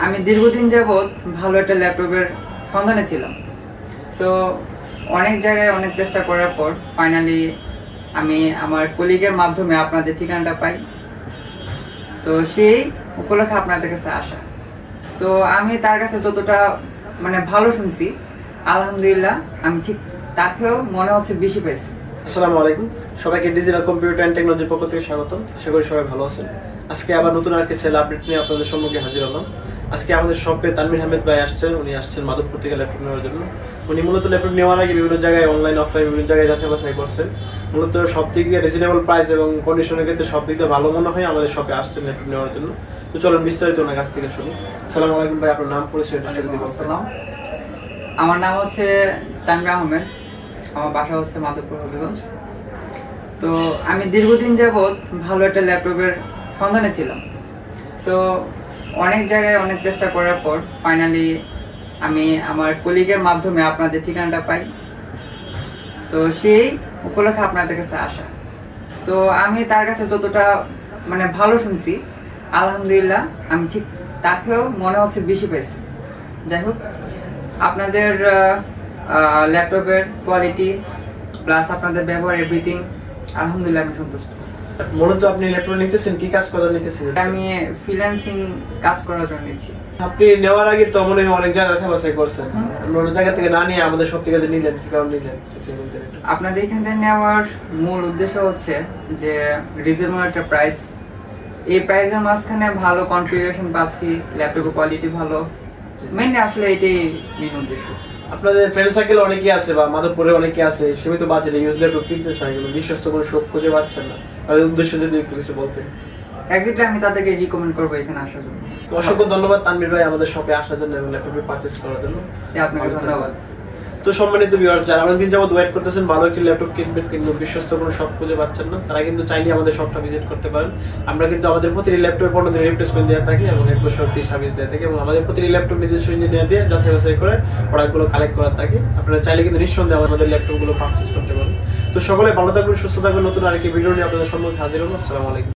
আমি দীর্ঘদিন যাবৎ ভালো একটা ল্যাপটপের সন্ধানে ছিলাম। তো অনেক জায়গায় অনেক চেষ্টা করার পর ফাইনালি আমি আমার কলিগের মাধ্যমে আপনাদের ঠিকানাটা পাই। তো সেই উপলক্ষে আপনাদের কাছে আসা। তো আমি তার কাছে যতটা ভালো শুনছি, আলহামদুলিল্লাহ আমি ঠিক তাকেও মনে হচ্ছে বেশি পেয়েছি। আসসালামু আলাইকুম, সবাইকে ডিজিটাল কম্পিউটার এন্ড টেকনোলজির পক্ষ থেকে স্বাগতম। আশা করি সবাই ভালো আছেন। আজকে আবার নতুন আরেকটি সেল আপডেট নিয়ে আপনাদের সম্মুখে হাজির হলাম। আজকে আমাদের শপে তানভীর আহমেদ ভাই আসছেন। উনি আসছেন মাধবপুর থেকে ল্যাপটপ নেওয়ার জন্য। উনি মূলত ল্যাপটপ নেওয়ার আগে বিভিন্ন জায়গায় অনলাইন অফলাইন বিভিন্ন জায়গায় যাচাই বাছাই করছেন। মূলত সব দিক দিয়ে রিজনেবল প্রাইস এবং কন্ডিশনের ক্ষেত্রে সব দিক দিয়ে ভালো মনে হয় আমাদের শপে আসছেন ল্যাপটপ নেওয়ার জন্য। তো চলুন বিস্তারিত ওনার কাছ থেকে শুনি। আসসালামু আলাইকুম ভাই, আপনার নাম পরিচয়টা একটু দিবেন? আসসালাম, আমার নাম হচ্ছে তানভীর আহমেদ, আমার বাসা হচ্ছে মাধবপুর হবিগঞ্জ। তো আমি দীর্ঘদিন যাবৎ ভালো একটা ল্যাপটপের সন্ধানে ছিলাম। তো অনেক জায়গায় অনেক চেষ্টা করার পর ফাইনালি আমি আমার কলিগের মাধ্যমে আপনাদের ঠিকানাটা পাই। তো সেই উপলক্ষে আপনাদের কাছে আসা। তো আমি তার কাছে যতটা ভালো শুনছি, আলহামদুলিল্লাহ আমি ঠিক তাকেও মনে হচ্ছে বেশি পেয়েছি। যাই হোক, আপনাদের ল্যাপটপের কোয়ালিটি প্লাস আপনাদের ব্যবহার এভরিথিং আলহামদুলিল্লাহ আমি সন্তুষ্ট। মূলত আপনি ল্যাপটপ নিতেছেন কি কাজ করার নিতেছেন? আমি ফ্রিল্যান্সিং কাজ করার জন্য নিচ্ছি। আপনি নেওয়ার আগে তো মনে হয় অনেক জায়গা যাচাই বাছাই করছেন, অন্য জায়গা থেকে না নিয়ে আমাদের সব থেকে নিলেন, কি কারণ নিলেন? আপনাদের এখান থেকে নেওয়ার মূল উদ্দেশ্য হচ্ছে যে রিজনেবল একটা প্রাইস, এই প্রাইসের মাঝখানে ভালো কনফিগারেশন পাচ্ছি, ল্যাপটপের কোয়ালিটি ভালো, মেইনলি আসলে এটাই মেইন উদ্দেশ্য। আপনাদের ফ্রেন্ড সার্কেল অনেকে আছে বা মাধবপুরে অনেকে আছে সীমিত বাজেটে ইউজ ল্যাপটপ কিনতে চায়, কিন্তু বিশ্বস্ত কোনো শপ খুঁজে পাচ্ছেন না, তাদের উদ্দেশ্য যদি একটু কিছু বলতেন। এক্স্যাক্টলি আমি তাদেরকে রিকমেন্ড করবো এখানে আসার জন্য। অসংখ্য ধন্যবাদ তানভীর ভাই আমাদের শপে আসার জন্য এবং ল্যাপটপ পারচেজ করার জন্য। আপনাকে ধন্যবাদ। তো সম্মানিত ভিউয়ার্স, যারা অনেকদিন যাবত ওয়েট করতেছেন ভালো একটি ল্যাপটপ কিনবেন কিন্তু বিশ্বস্ত কোনো শপ খুঁজে পাচ্ছেন না, তারা কিন্তু চাইলে আমাদের শপটা ভিজিট করতে পারেন। আমরা কিন্তু আমাদের প্রতিটি ল্যাপটপে 15 দিনের রিপ্লেসমেন্ট দেওয়া থাকি এবং 1 বছর ফ্রি সার্ভিস দেওয়া থাকি এবং আমাদের প্রতিটি ল্যাপটপ নিজস্ব ইঞ্জিনিয়ার দিয়ে যাচাই বাছাই করে প্রোডাক্টগুলো কালেক্ট করা থাকে। আপনারা চাইলে কিন্তু নিঃসন্দেহে আমাদের ল্যাপটপগুলো পারচেজ করতে পারেন। তো সকলে ভালো থাকবেন, সুস্থ থাকবেন। নতুন আরেকটি ভিডিও নিয়ে আপনাদের সম্মুখে হাজির হবো। আসসালামু আলাইকুম।